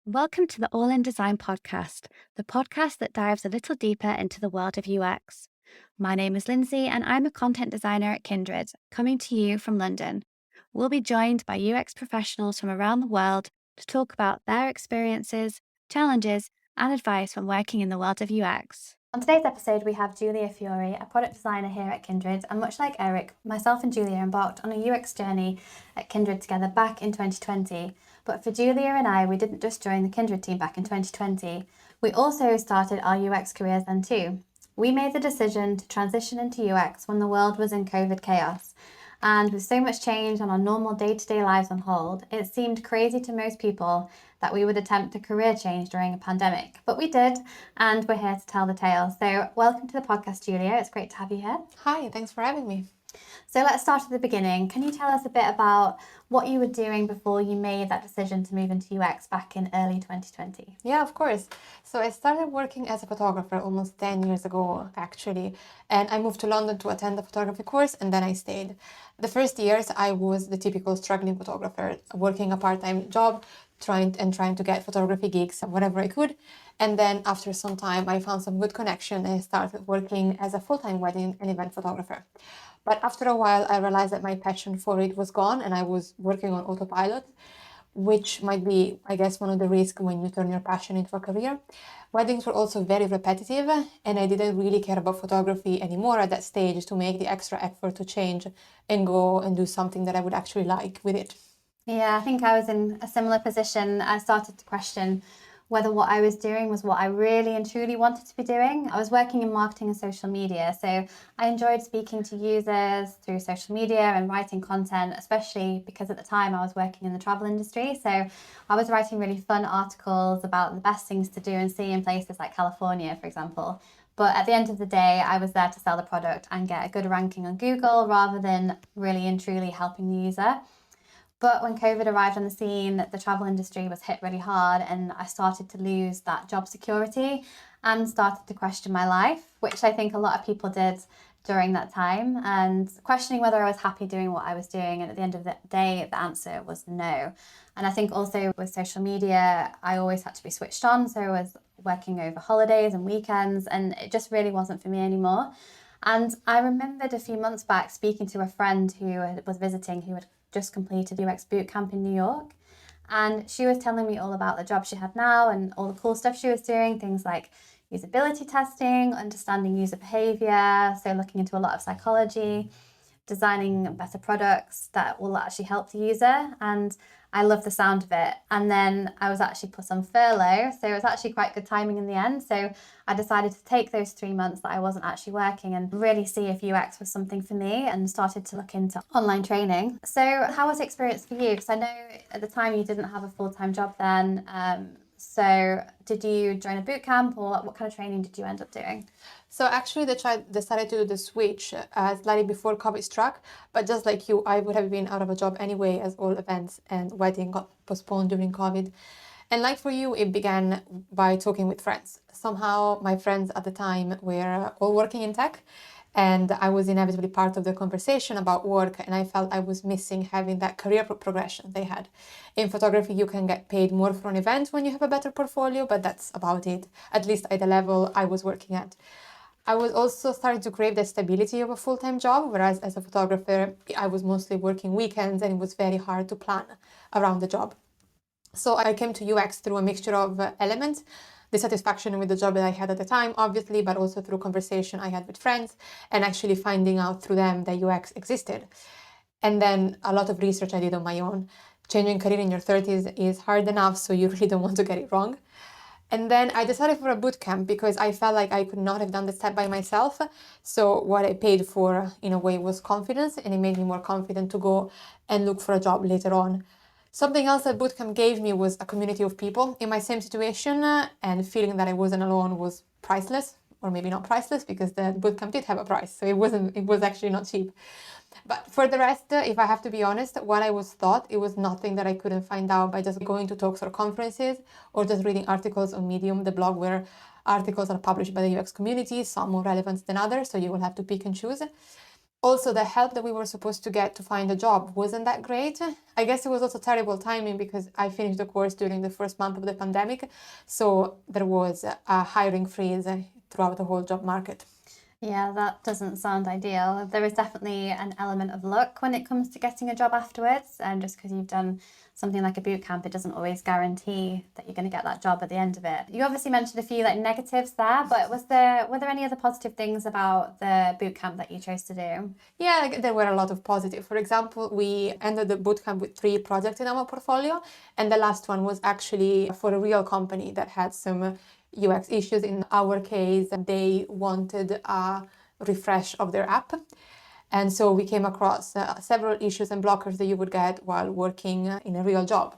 Welcome to the All in Design podcast, the podcast that dives a little deeper into the world of UX. My name is Lindsey, and I'm a content designer at Kindred, coming to you from London. We'll be joined by UX professionals from around the world to talk about their experiences, challenges, and advice when working in the world of UX. On today's episode, we have Giulia Fiori, a product designer here at Kindred, and much like Eric, myself and Giulia embarked on a UX journey at Kindred together back in 2020. But for Giulia and I, we didn't just join the Kindred team back in 2020. We also started our UX careers then too. We made the decision to transition into UX when the world was in COVID chaos. And with so much change and our normal day-to-day lives on hold, it seemed crazy to most people that we would attempt a career change during a pandemic. But we did, and we're here to tell the tale. So welcome to the podcast, Giulia. It's great to have you here. Hi, thanks for having me. So let's start at the beginning. Can you tell us a bit about what you were doing before you made that decision to move into UX back in early 2020? Yeah, of course. So I started working as a photographer almost 10 years ago, actually. And I moved to London to attend the photography course, and then I stayed. The first years, I was the typical struggling photographer, working a part-time job, trying to get photography gigs whatever I could. And then after some time, I found some good connection and I started working as a full-time wedding and event photographer. But after a while, I realized that my passion for it was gone and I was working on autopilot, which might be, I guess, one of the risks when you turn your passion into a career. Weddings were also very repetitive and I didn't really care about photography anymore at that stage to make the extra effort to change and go and do something that I would actually like with it. Yeah, I think I was in a similar position. I started to question whether what I was doing was what I really and truly wanted to be doing. I was working in marketing and social media, so I enjoyed speaking to users through social media and writing content, especially because at the time I was working in the travel industry. So I was writing really fun articles about the best things to do and see in places like California, for example. But at the end of the day, I was there to sell the product and get a good ranking on Google rather than really and truly helping the user. But when COVID arrived on the scene, the travel industry was hit really hard, and I started to lose that job security and started to question my life, which I think a lot of people did during that time, and questioning whether I was happy doing what I was doing. And at the end of the day, the answer was no. And I think also with social media, I always had to be switched on. So I was working over holidays and weekends, and it just really wasn't for me anymore. And I remembered a few months back speaking to a friend who was visiting, who had just completed UX bootcamp in New York. And she was telling me all about the job she had now and all the cool stuff she was doing, things like usability testing, understanding user behavior, so looking into a lot of psychology, designing better products that will actually help the user. And I love the sound of it. And then I was actually put on furlough. So it was actually quite good timing in the end. So I decided to take those 3 months that I wasn't actually working and really see if UX was something for me and started to look into online training. So how was the experience for you? Because I know at the time you didn't have a full-time job then. So did you join a boot camp or what kind of training did you end up doing? So actually, decided to do the switch slightly before COVID struck. But just like you, I would have been out of a job anyway, as all events and wedding got postponed during COVID. And like for you, it began by talking with friends. Somehow, my friends at the time were all working in tech, and I was inevitably part of the conversation about work, and I felt I was missing having that career progression they had. In photography, you can get paid more for an event when you have a better portfolio, but that's about it, at least at the level I was working at. I was also starting to crave the stability of a full-time job, whereas as a photographer, I was mostly working weekends and it was very hard to plan around the job. So I came to UX through a mixture of elements, the satisfaction with the job that I had at the time, obviously, but also through conversation I had with friends and actually finding out through them that UX existed. And then a lot of research I did on my own. Changing career in your 30s is hard enough, so you really don't want to get it wrong. And then I decided for a boot camp because I felt like I could not have done the step by myself. So what I paid for, in a way, was confidence, and it made me more confident to go and look for a job later on. Something else that bootcamp gave me was a community of people in my same situation, and feeling that I wasn't alone was priceless, or maybe not priceless because the bootcamp did have a price, so it was actually not cheap. But for the rest, if I have to be honest, what I was taught, it was nothing that I couldn't find out by just going to talks or conferences or just reading articles on Medium, the blog where articles are published by the UX community, some more relevant than others, so you will have to pick and choose. Also, the help that we were supposed to get to find a job wasn't that great. I guess it was also terrible timing because I finished the course during the first month of the pandemic. So there was a hiring freeze throughout the whole job market. Yeah, that doesn't sound ideal. There is definitely an element of luck when it comes to getting a job afterwards. And just because you've done something like a boot camp, it doesn't always guarantee that you're going to get that job at the end of it. You obviously mentioned a few like negatives there, but were there any other positive things about the boot camp that you chose to do? Yeah, there were a lot of positive. For example, we ended the bootcamp with 3 projects in our portfolio, and the last one was actually for a real company that had some UX issues. In our case, they wanted a refresh of their app. And so we came across several issues and blockers that you would get while working in a real job.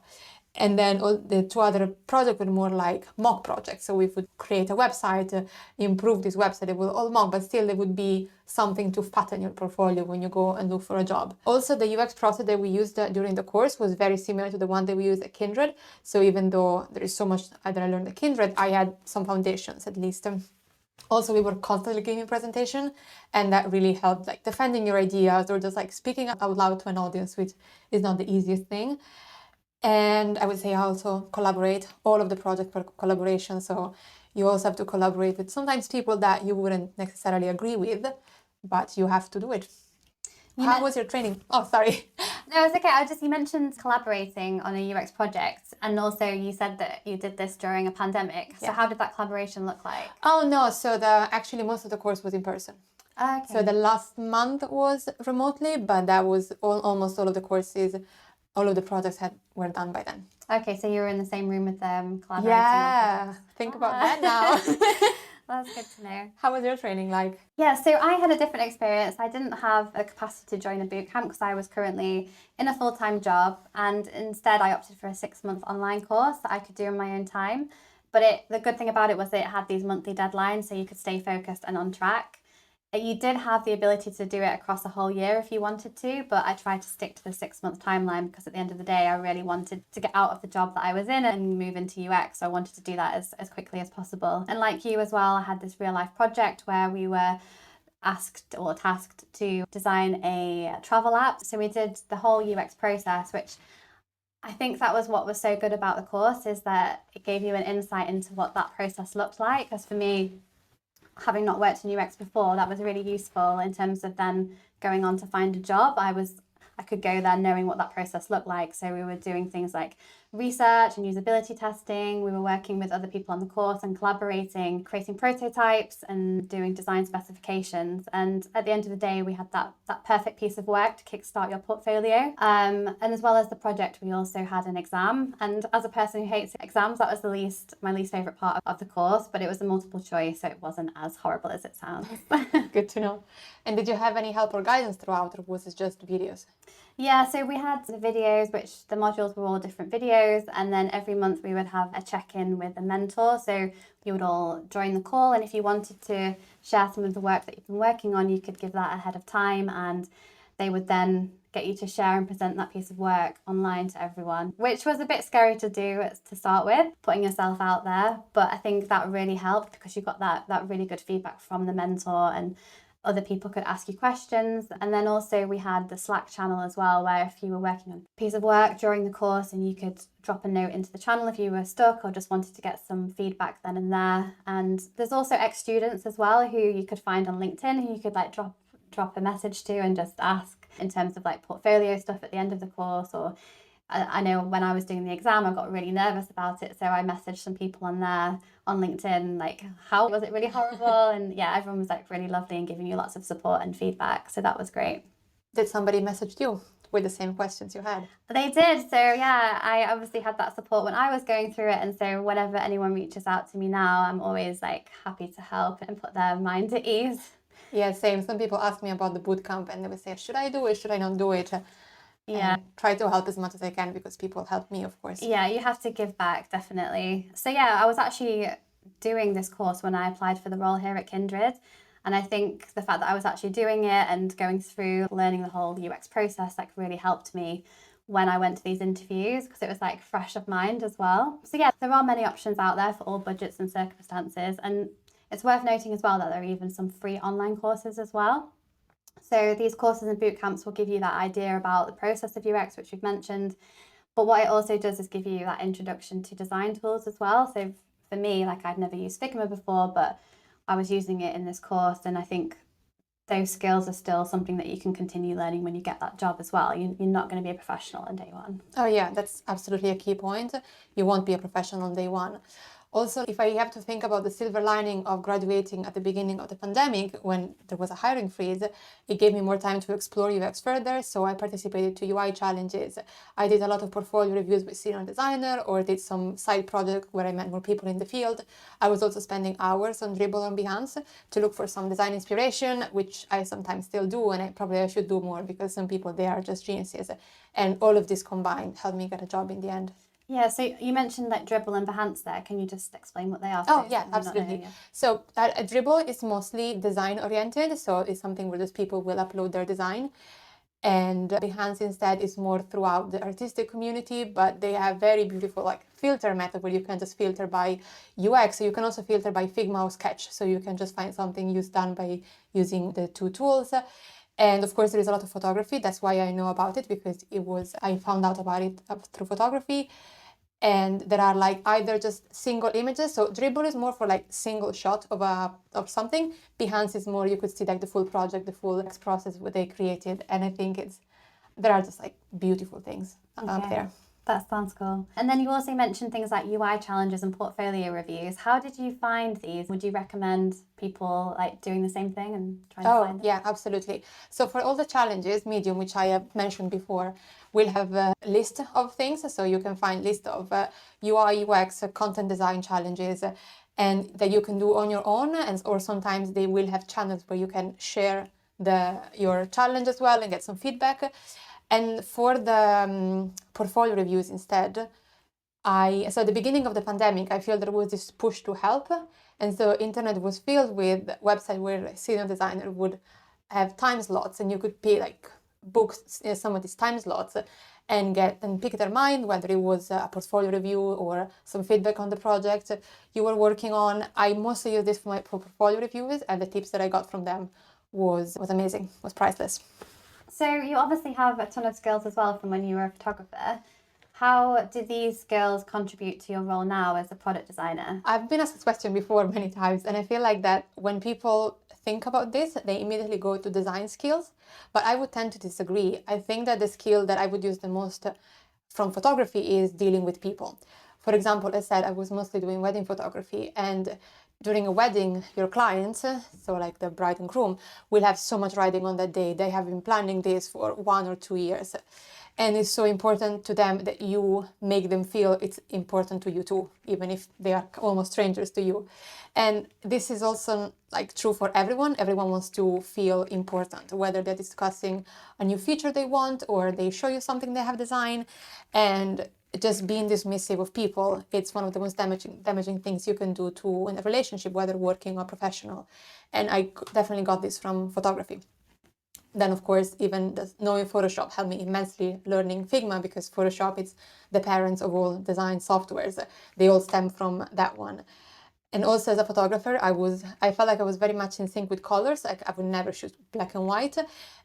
And then all the 2 other projects were more like mock projects. So we would create a website, improve this website. It will all mock, but still there would be something to fatten your portfolio when you go and look for a job. Also, the UX process that we used during the course was very similar to the one that we used at Kindred. So even though there is so much that I learned at Kindred, I had some foundations at least. Also, we were constantly giving presentation, and that really helped, like defending your ideas or just like speaking out loud to an audience, which is not the easiest thing. And I would say also collaborate, all of the project for collaboration. So you also have to collaborate with sometimes people that you wouldn't necessarily agree with, but you have to do it. How was your training? Oh, sorry. No, it's okay. You mentioned collaborating on a UX project, and also you said that you did this during a pandemic. So how did that collaboration look like? Oh no, so actually most of the course was in person. Okay. So the last month was remotely, but that was almost all of the courses, all of the projects were done by then. Okay, so you were in the same room with them, collaborating. Yeah, think about that now. That's good to know. How was your training like? Yeah, so I had a different experience. I didn't have a capacity to join a boot camp because I was currently in a full-time job, and instead I opted for a 6-month online course that I could do in my own time. But the good thing about it was that it had these monthly deadlines, so you could stay focused and on track. You did have the ability to do it across a whole year if you wanted to, but I tried to stick to the 6-month timeline because at the end of the day, I really wanted to get out of the job that I was in and move into UX. So I wanted to do that as quickly as possible. And like you as well, I had this real life project where we were asked or tasked to design a travel app. So we did the whole UX process, which I think that was what was so good about the course, is that it gave you an insight into what that process looked like. Because for me, having not worked in UX before, that was really useful in terms of then going on to find a job. I could go there knowing what that process looked like. So we were doing things like research and usability testing. We were working with other people on the course and collaborating, creating prototypes and doing design specifications. And at the end of the day, we had that perfect piece of work to kickstart your portfolio. And as well as the project, we also had an exam. And as a person who hates exams, that was my least favourite part of the course, but it was a multiple choice, so it wasn't as horrible as it sounds. Good to know. And did you have any help or guidance throughout, or was it just videos? Yeah, so we had the videos, which the modules were all different videos, and then every month we would have a check-in with a mentor. So we would all join the call, and if you wanted to share some of the work that you've been working on, you could give that ahead of time, and they would then get you to share and present that piece of work online to everyone, which was a bit scary to do to start with, putting yourself out there. But I think that really helped because you got that really good feedback from the mentor, and other people could ask you questions. And then also we had the Slack channel as well, where if you were working on a piece of work during the course, and you could drop a note into the channel if you were stuck or just wanted to get some feedback then and there. And there's also ex-students as well who you could find on LinkedIn who you could like drop a message to and just ask in terms of like portfolio stuff at the end of the course. Or I know when I was doing the exam, I got really nervous about it. So I messaged some people on there on LinkedIn, like, how was it really horrible? And yeah, everyone was like really lovely and giving you lots of support and feedback. So that was great. Did somebody message you with the same questions you had? They did. So yeah, I obviously had that support when I was going through it. And so whenever anyone reaches out to me now, I'm always like happy to help and put their mind at ease. Yeah, same. Some people ask me about the bootcamp and they would say, should I do it? Should I not do it? Yeah. And try to help as much as I can because people help me, of course. Yeah, you have to give back, definitely. So yeah, I was actually doing this course when I applied for the role here at Kindred. And I think the fact that I was actually doing it and going through learning the whole UX process like really helped me when I went to these interviews, because it was like fresh of mind as well. So yeah, there are many options out there for all budgets and circumstances. And it's worth noting as well that there are even some free online courses as well. So these courses and boot camps will give you that idea about the process of UX, which we've mentioned. But what it also does is give you that introduction to design tools as well. So for me, like I'd never used Figma before, but I was using it in this course, and I think those skills are still something that you can continue learning when you get that job as well. You're not going to be a professional on day one. Oh yeah, that's absolutely a key point. You won't be a professional on day one. Also, if I have to think about the silver lining of graduating at the beginning of the pandemic, when there was a hiring freeze, it gave me more time to explore UX further. So I participated to UI challenges. I did a lot of portfolio reviews with senior designer, or did some side project where I met more people in the field. I was also spending hours on Dribbble and Behance to look for some design inspiration, which I sometimes still do, and I should do more because some people, they are just geniuses. And all of this combined helped me get a job in the end. Yeah, so you mentioned like Dribbble and Behance there. Can you just explain what they are? Oh, yeah, absolutely. So a Dribbble is mostly design oriented. So it's something where those people will upload their design. And Behance instead is more throughout the artistic community, but they have very beautiful like filter method where you can just filter by UX. So you can also filter by Figma or Sketch. So you can just find something done by using the two tools. And of course, there is a lot of photography. That's why I know about it, because I found out about it through photography. And there are like either just single images. So Dribbble is more for like single shot of something. Behance is more, you could see like the full project, the full process what they created. And I think there are just like beautiful things up there. That sounds cool. And then you also mentioned things like UI challenges and portfolio reviews. How did you find these? Would you recommend people like doing the same thing and trying to find them? Yeah, absolutely. So for all the challenges, Medium, which I have mentioned before, will have a list of things. So you can find list of UI, UX, content design challenges, and that you can do on your own. Or sometimes they will have channels where you can share your challenge as well and get some feedback. And for the portfolio reviews instead, so at the beginning of the pandemic, I feel there was this push to help. And so internet was filled with websites where senior designer would have time slots, and you could pay like book some of these time slots and pick their mind, whether it was a portfolio review or some feedback on the project you were working on. I mostly use this for portfolio reviews, and the tips that I got from them was amazing, was priceless. So you obviously have a ton of skills as well from when you were a photographer. How do these skills contribute to your role now as a product designer? I've been asked this question before many times, and I feel like that when people think about this, they immediately go to design skills, but I would tend to disagree. I think that the skill that I would use the most from photography is dealing with people. For example, as I said, I was mostly doing wedding photography, and during a wedding, your clients, so like the bride and groom, will have so much riding on that day. They have been planning this for 1 or 2 years. And it's so important to them that you make them feel it's important to you too, even if they are almost strangers to you. And this is also like true for everyone. Everyone wants to feel important, whether they're discussing a new feature they want or they show you something they have designed. And just being dismissive of people, it's one of the most damaging things you can do to in a relationship, whether working or professional. And I definitely got this from photography. Then, of course, even knowing Photoshop helped me immensely learning Figma, because Photoshop is the parents of all design softwares. They all stem from that one. And also as a photographer, I felt like I was very much in sync with colors. Like I would never shoot black and white.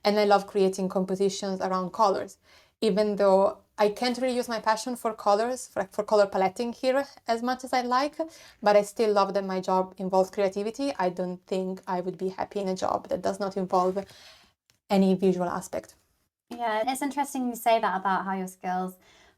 And I love creating compositions around colors, even though I can't really use my passion for colors, for color paletting here as much as I like, but I still love that my job involves creativity. I don't think I would be happy in a job that does not involve any visual aspect. Yeah, it's interesting you say that about how your skills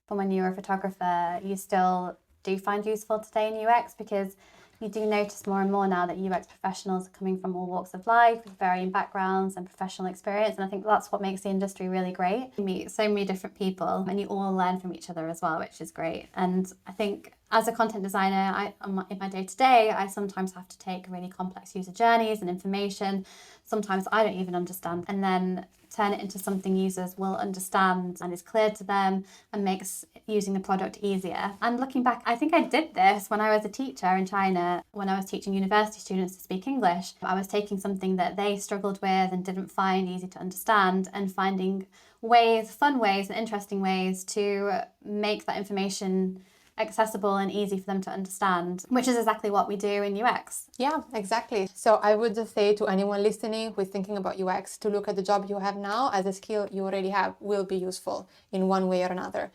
from when you were a photographer, you still do find useful today in UX, because you do notice more and more now that UX professionals are coming from all walks of life with varying backgrounds and professional experience. And I think that's what makes the industry really great. You meet so many different people and you all learn from each other as well, which is great. And I think as a content designer, in my day-to-day, I sometimes have to take really complex user journeys and information. Sometimes I don't even understand, and then turn it into something users will understand and is clear to them and makes using the product easier. And looking back, I think I did this when I was a teacher in China, when I was teaching university students to speak English. I was taking something that they struggled with and didn't find easy to understand, and finding ways, fun ways and interesting ways to make that information accessible and easy for them to understand, which is exactly what we do in UX. Yeah, exactly. So I would just say to anyone listening who is thinking about UX to look at the job you have now as a skill you already have will be useful in one way or another.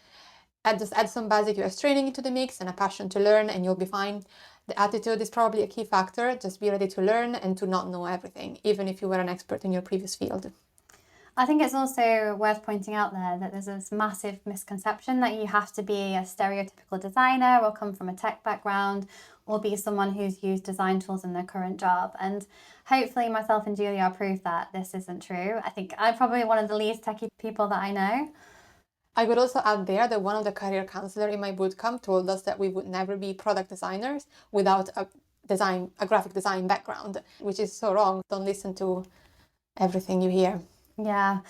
Just add some basic UX training into the mix and a passion to learn, and you'll be fine. The attitude is probably a key factor. Just be ready to learn and to not know everything, even if you were an expert in your previous field. I think it's also worth pointing out there that there's this massive misconception that you have to be a stereotypical designer or come from a tech background or be someone who's used design tools in their current job. And hopefully myself and Julia are proof that this isn't true. I think I'm probably one of the least techie people that I know. I would also add there that one of the career counselors in my bootcamp told us that we would never be product designers without a graphic design background, which is so wrong. Don't listen to everything you hear. Yeah,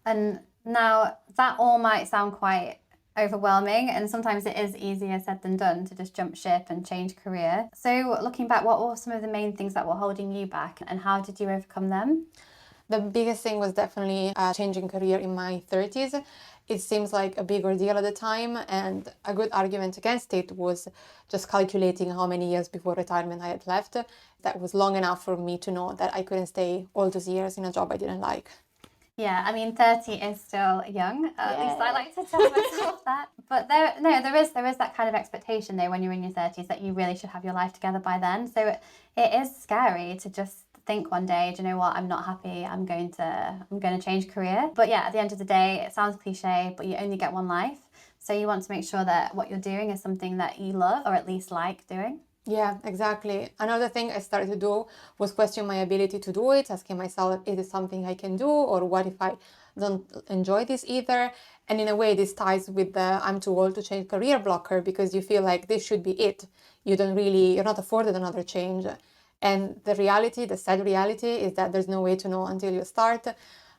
and now that all might sound quite overwhelming, and sometimes it is easier said than done to just jump ship and change career. So looking back, what were some of the main things that were holding you back and how did you overcome them? The biggest thing was definitely changing career in my 30s. It seems like a big ordeal at the time, and a good argument against it was just calculating how many years before retirement I had left. That was long enough for me to know that I couldn't stay all those years in a job I didn't like. Yeah, I mean, 30 is still young. At least I like to tell myself that. But there is that kind of expectation though when you're in your 30s that you really should have your life together by then. So it is scary to just think one day, do you know what, I'm not happy, I'm going to change career. But yeah, at the end of the day, it sounds cliche, but you only get one life. So you want to make sure that what you're doing is something that you love or at least like doing. Yeah, exactly. Another thing I started to do was question my ability to do it, asking myself, is it something I can do? Or what if I don't enjoy this either? And in a way, this ties with the I'm too old to change career blocker because you feel like this should be it. You're not afforded another change. And the sad reality is that there's no way to know until you start,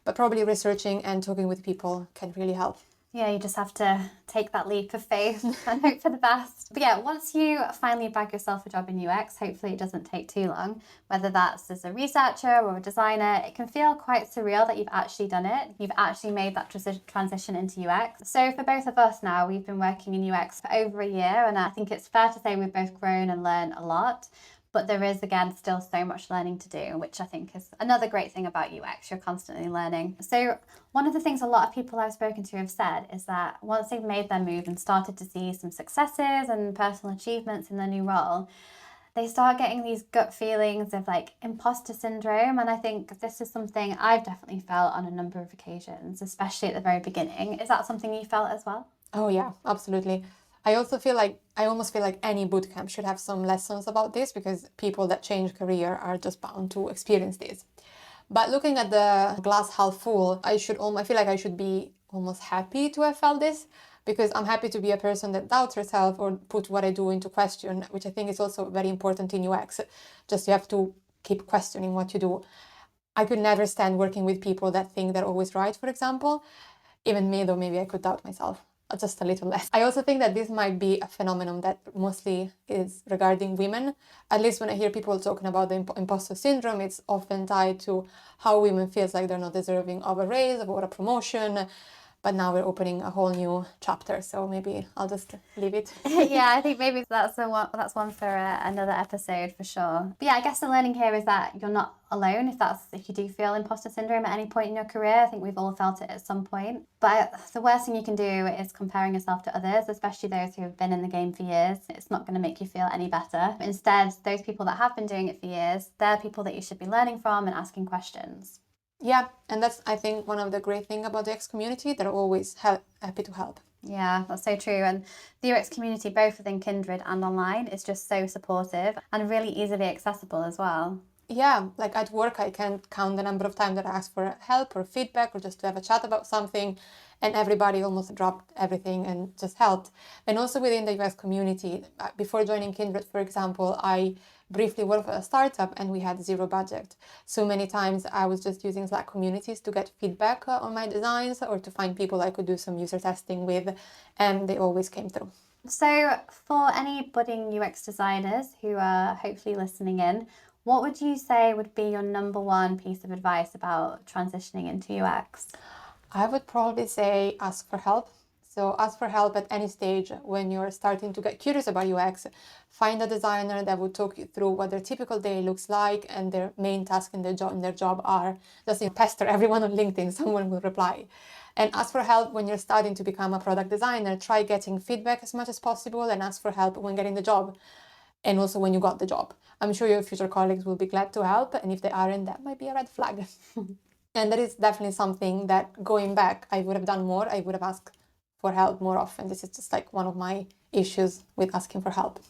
but probably researching and talking with people can really help. Yeah, you just have to take that leap of faith and hope for the best. But yeah, once you finally bag yourself a job in UX, hopefully it doesn't take too long, whether that's as a researcher or a designer, it can feel quite surreal that you've actually done it. You've actually made that transition into UX. So for both of us now, we've been working in UX for over a year, and I think it's fair to say we've both grown and learned a lot. But there is, again, still so much learning to do, which I think is another great thing about UX. You're constantly learning. So one of the things a lot of people I've spoken to have said is that once they've made their move and started to see some successes and personal achievements in their new role, they start getting these gut feelings of like imposter syndrome. And I think this is something I've definitely felt on a number of occasions, especially at the very beginning. Is that something you felt as well? Oh yeah, absolutely. I almost feel like any bootcamp should have some lessons about this because people that change career are just bound to experience this. But looking at the glass half full, I feel like I should be almost happy to have felt this because I'm happy to be a person that doubts herself or put what I do into question, which I think is also very important in UX. Just you have to keep questioning what you do. I could never stand working with people that think they're always right, for example. Even me, though, maybe I could doubt myself just a little less. I also think that this might be a phenomenon that mostly is regarding women. At least when I hear people talking about the imposter syndrome, it's often tied to how women feels like they're not deserving of a raise or a promotion. But now we're opening a whole new chapter, so maybe I'll just leave it. Yeah, I think maybe that's one for another episode for sure. But yeah, I guess the learning here is that you're not alone if you do feel imposter syndrome at any point in your career. I think we've all felt it at some point. But the worst thing you can do is comparing yourself to others, especially those who have been in the game for years. It's not going to make you feel any better. Instead, those people that have been doing it for years, they're people that you should be learning from and asking questions. Yeah, and that's, I think, one of the great things about the UX community. They're always happy to help. Yeah, that's so true. And the UX community, both within Kindred and online, is just so supportive and really easily accessible as well. Yeah, like at work, I can't count the number of times that I ask for help or feedback or just to have a chat about something, and everybody almost dropped everything and just helped. And also within the UX community, before joining Kindred, for example, I briefly worked for a startup and we had zero budget. So many times I was just using Slack communities to get feedback on my designs or to find people I could do some user testing with, and they always came through. So for any budding UX designers who are hopefully listening in, what would you say would be your number one piece of advice about transitioning into UX? I would probably say ask for help. So ask for help at any stage when you're starting to get curious about UX. Find a designer that will talk you through what their typical day looks like and their main tasks in their job are. Just pester everyone on LinkedIn, someone will reply. And ask for help when you're starting to become a product designer. Try getting feedback as much as possible and ask for help when getting the job and also when you got the job. I'm sure your future colleagues will be glad to help, and if they aren't, that might be a red flag. And that is definitely something that, going back, I would have done more. I would have asked for help more often. This is just like one of my issues with asking for help.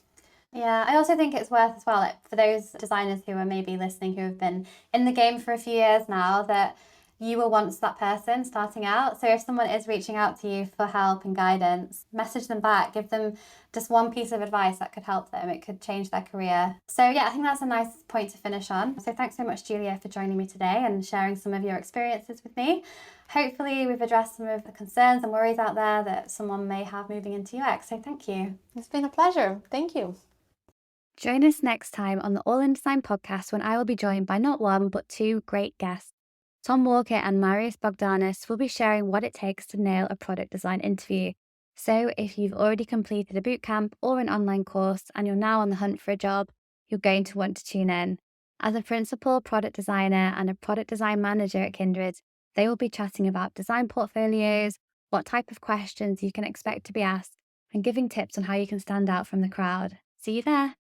Yeah, I also think it's worth as well, like, for those designers who are maybe listening who have been in the game for a few years now, that you were once that person starting out. So if someone is reaching out to you for help and guidance, message them back, give them just one piece of advice that could help them. It could change their career. So yeah, I think that's a nice point to finish on. So thanks so much, Giulia, for joining me today and sharing some of your experiences with me. Hopefully we've addressed some of the concerns and worries out there that someone may have moving into UX. So thank you. It's been a pleasure. Thank you. Join us next time on the All in Design podcast when I will be joined by not one but two great guests. Tom Walker and Marius Bogdanis will be sharing what it takes to nail a product design interview. So if you've already completed a bootcamp or an online course and you're now on the hunt for a job, you're going to want to tune in. As a principal product designer and a product design manager at Kindred, they will be chatting about design portfolios, what type of questions you can expect to be asked, and giving tips on how you can stand out from the crowd. See you there.